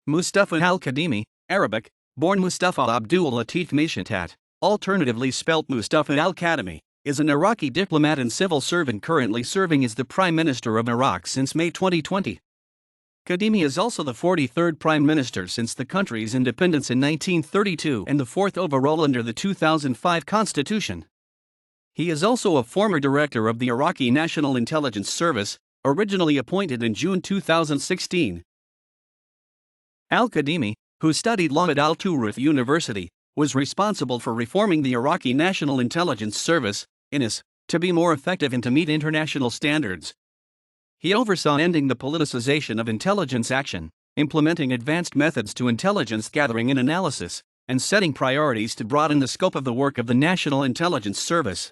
Mustafa Al-Kadhimi, Arabic, born Mustafa Abdul-Latif Mishatat, alternatively spelt Mustafa Al-Kadhimi, is an Iraqi diplomat and civil servant currently serving as the Prime Minister of Iraq since May 2020. Kadhimi is also the 43rd Prime Minister since the country's independence in 1932 and the fourth overall under the 2005 Constitution. He is also a former director of the Iraqi National Intelligence Service, originally appointed in June 2016. Al-Kadhimi, who studied law at Al-Turuf University, was responsible for reforming the Iraqi National Intelligence Service, INS, to be more effective and to meet international standards. He oversaw ending the politicization of intelligence action, implementing advanced methods to intelligence gathering and analysis, and setting priorities to broaden the scope of the work of the National Intelligence Service.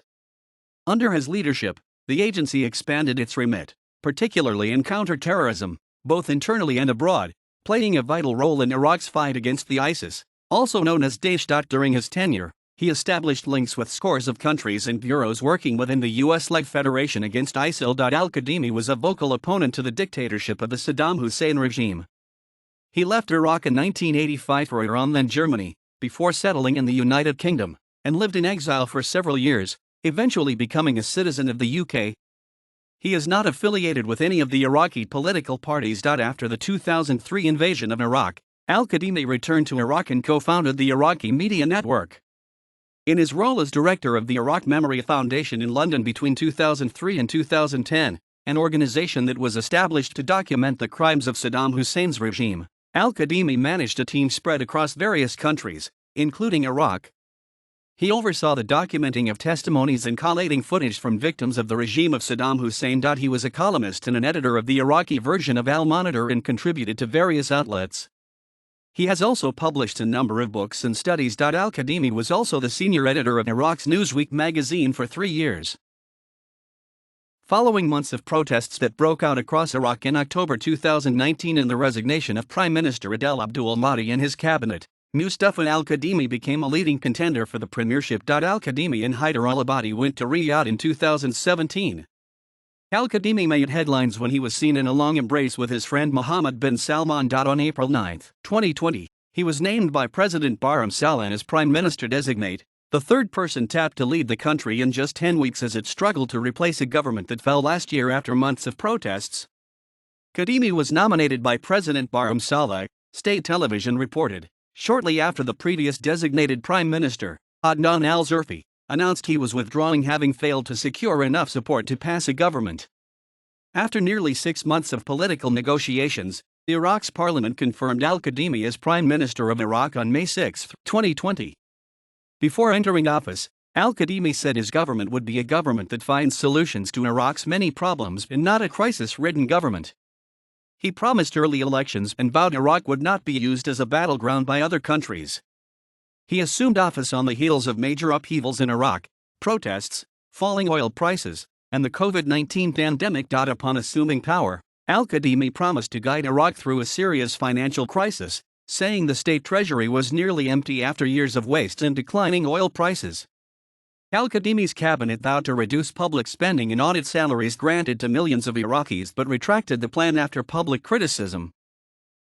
Under his leadership, the agency expanded its remit, particularly in counterterrorism, both internally and abroad, playing a vital role in Iraq's fight against the ISIS, also known as Daesh. During his tenure, he established links with scores of countries and bureaus working within the US-led Federation against ISIL. Al-Kadhimi was a vocal opponent to the dictatorship of the Saddam Hussein regime. He left Iraq in 1985 for Iran, then Germany, before settling in the United Kingdom, and lived in exile for several years, eventually becoming a citizen of the UK. He is not affiliated with any of the Iraqi political parties. After the 2003 invasion of Iraq, Al-Kadhimi returned to Iraq and co-founded the Iraqi Media Network. In his role as director of the Iraq Memory Foundation in London between 2003 and 2010, an organization that was established to document the crimes of Saddam Hussein's regime, Al-Kadhimi managed a team spread across various countries, including Iraq. He oversaw the documenting of testimonies and collating footage from victims of the regime of Saddam Hussein. He was a columnist and an editor of the Iraqi version of Al-Monitor and contributed to various outlets. He has also published a number of books and studies. Al-Kadhimi was also the senior editor of Iraq's Newsweek magazine for 3 years. Following months of protests that broke out across Iraq in October 2019 and the resignation of Prime Minister Adel Abdul Mahdi and his cabinet, Mustafa Al-Kadhimi became a leading contender for the premiership. Al-Kadhimi and Hyder al-Abadi went to Riyadh in 2017. Al-Kadhimi made headlines when he was seen in a long embrace with his friend Mohammed bin Salman. On April 9, 2020, he was named by President Barham Saleh as Prime Minister designate, the third person tapped to lead the country in just 10 weeks as it struggled to replace a government that fell last year after months of protests. Kadhimi was nominated by President Barham Saleh, state television reported, shortly after the previous designated Prime Minister, Adnan al-Zurfi, announced he was withdrawing, having failed to secure enough support to pass a government. After nearly 6 months of political negotiations, Iraq's parliament confirmed Al-Kadhimi as Prime Minister of Iraq on May 6, 2020. Before entering office, Al-Kadhimi said his government would be a government that finds solutions to Iraq's many problems and not a crisis-ridden government. He promised early elections and vowed Iraq would not be used as a battleground by other countries. He assumed office on the heels of major upheavals in Iraq, protests, falling oil prices, and the COVID-19 pandemic. Upon assuming power, Al-Kadhimi promised to guide Iraq through a serious financial crisis, saying the state treasury was nearly empty after years of waste and declining oil prices. Al-Kadhimi's cabinet vowed to reduce public spending and audit salaries granted to millions of Iraqis but retracted the plan after public criticism.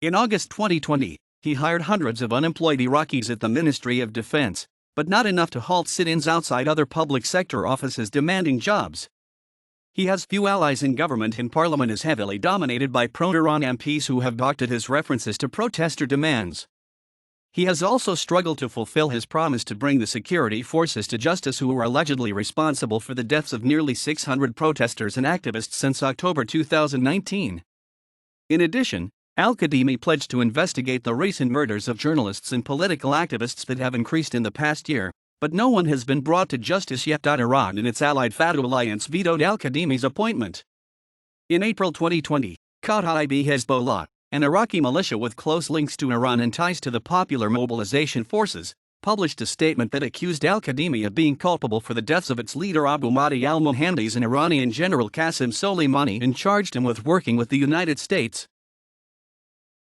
In August 2020, he hired hundreds of unemployed Iraqis at the Ministry of Defense, but not enough to halt sit-ins outside other public sector offices demanding jobs. He has few allies in government, and parliament is heavily dominated by pro-Iran MPs who have balked at his references to protester demands. He has also struggled to fulfill his promise to bring the security forces to justice who were allegedly responsible for the deaths of nearly 600 protesters and activists since October 2019. In addition, Al-Kadhimi pledged to investigate the recent murders of journalists and political activists that have increased in the past year, but no one has been brought to justice yet. Iran and its allied Fatah Alliance vetoed Al-Kadhimi's appointment. In April 2020, Kataib Hezbollah, an Iraqi militia with close links to Iran and ties to the Popular Mobilization Forces, published a statement that accused Al-Kadhimi of being culpable for the deaths of its leader Abu Mahdi al-Mohandes and Iranian General Qasem Soleimani, and charged him with working with the United States,